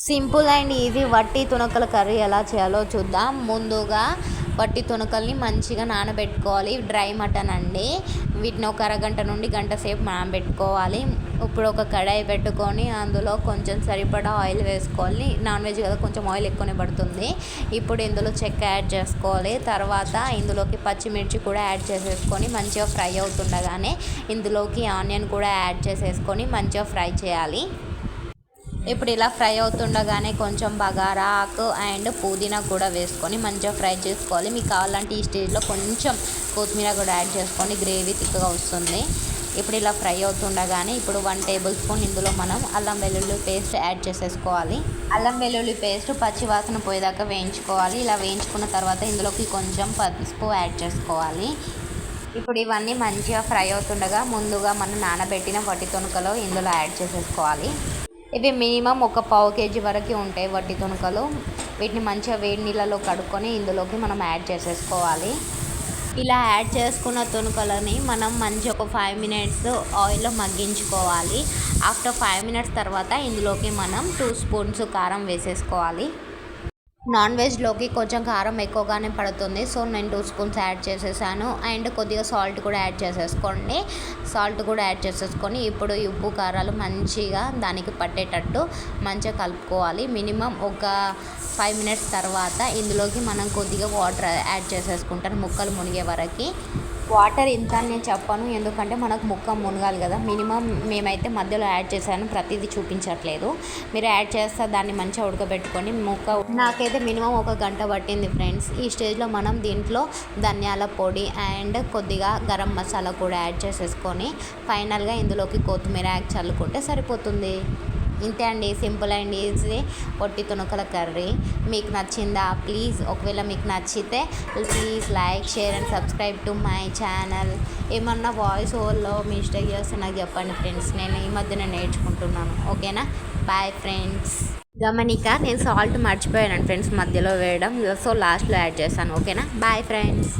Simple and easy వట్టి తునకల curry ఎలా చేయాలో చూద్దాం. ముందుగా వట్టి తునకల్ని మంచిగా నానబెట్టుకోవాలి. డ్రై మటన్ అండి. వీటిని ఒక అరగంట నుండి గంట సేపు నానబెట్టుకోవాలి. ఇప్పుడు ఒక కడాయి పెట్టుకొని అందులో కొంచెం సరిపడా ఆయిల్ వేసుకోవాలి. నాన్ వెజ్ కదా, కొంచెం ఆయిల్ ఎక్కువనే పడుతుంది. ఇప్పుడు ఇందులో చెక్క యాడ్ చేసుకోవాలి. తర్వాత ఇందులోకి పచ్చిమిర్చి కూడా యాడ్ చేసేసుకొని మంచిగా ఫ్రై అవుతుండగానే ఇందులోకి ఆనియన్ కూడా యాడ్ చేసేసుకొని మంచిగా ఫ్రై చేయాలి. ఇప్పుడు ఇలా ఫ్రై అవుతుండగానే కొంచెం బగారా ఆకు అండ్ పుదీనా కూడా వేసుకొని మంచిగా ఫ్రై చేసుకోవాలి. మీకు కావాలంటే ఈ స్టేజ్లో కొంచెం కొత్తిమీర కూడా యాడ్ చేసుకోండి, గ్రేవీ థిక్గా వస్తుంది. ఇప్పుడు ఇలా ఫ్రై అవుతుండగానే ఇప్పుడు 1 టేబుల్ స్పూన్ ఇందులో మనం అల్లం వెల్లుల్లి పేస్ట్ యాడ్ చేసేసుకోవాలి. అల్లం వెల్లుల్లి పేస్ట్ పచ్చి వాసన పోయేదాకా వేయించుకోవాలి. ఇలా వేయించుకున్న తర్వాత ఇందులోకి కొంచెం పసుపు యాడ్ చేసుకోవాలి. ఇప్పుడు ఇవన్నీ మంచిగా ఫ్రై అవుతుండగా ముందుగా మనం నానబెట్టిన వట్టి తొనకలు ఇందులో యాడ్ చేసేసుకోవాలి. ఇవి మినిమం ఒక పావు కేజీ వరకు ఉంటాయి వట్టి తునకలు. వీటిని మంచిగా వేడి నీళ్ళలో కడుక్కొని ఇందులోకి మనం యాడ్ చేసేసుకోవాలి. ఇలా యాడ్ చేసుకున్న తునకలని మనం మంచిగా ఒక 5 మినిట్స్ ఆయిల్లో మగ్గించుకోవాలి. ఆఫ్టర్ 5 మినిట్స్ తర్వాత ఇందులోకి మనం 2 స్పూన్స్ కారం వేసేసుకోవాలి. నాన్ వెజ్లోకి కొంచెం కారం ఎక్కువగానే పడుతుంది, సో నేను 2 స్పూన్స్ యాడ్ చేసేసాను. అండ్ కొద్దిగా సాల్ట్ కూడా యాడ్ చేసేసుకోండి. సాల్ట్ కూడా యాడ్ చేసేసుకొని ఇప్పుడు ఈ ఉప్పు కారాలు మంచిగా దానికి పట్టేటట్టు మంచిగా కలుపుకోవాలి. మినిమం ఒక 5 మినిట్స్ తర్వాత ఇందులోకి మనం కొద్దిగా వాటర్ యాడ్ చేసేసుకుంటాను ముక్కలు మునిగే వరకు. వాటర్ ఇంత అని నేను చెప్పను, ఎందుకంటే మనకు ముక్క మునగాలి కదా. మినిమం మేమైతే మధ్యలో యాడ్ చేశాను, ప్రతిదీ చూపించట్లేదు. మీరు యాడ్ చేస్తే దాన్ని మంచిగా ఉడకబెట్టుకొని ముక్క నాకైతే మినిమం ఒక గంట పట్టింది ఫ్రెండ్స్. ఈ స్టేజ్లో మనం దీంట్లో ధనియాల పొడి అండ్ కొద్దిగా గరం మసాలా కూడా యాడ్ చేసేసుకొని ఫైనల్గా ఇందులోకి కొత్తిమీర యాడ్ చల్లుకుంటే సరిపోతుంది. ఇంతే అండి, సింపుల్ అండ్ ఈజీ వట్టి తునకల కర్రీ. మీకు నచ్చిందా? ప్లీజ్ ఒకవేళ మీకు నచ్చితే please like, share and subscribe to my channel. ఏమన్నా వాయిస్ ఓవర్లో మిస్టేక్ చేస్తే నాకు చెప్పండి ఫ్రెండ్స్, నేను ఈ మధ్యన నేర్చుకుంటున్నాను. ఓకేనా? Bye friends. గమనిక, నేను సాల్ట్ మర్చిపోయాను ఫ్రెండ్స్ మధ్యలో వేయడం, సో లాస్ట్లో యాడ్ చేస్తాను. ఓకేనా? Bye friends.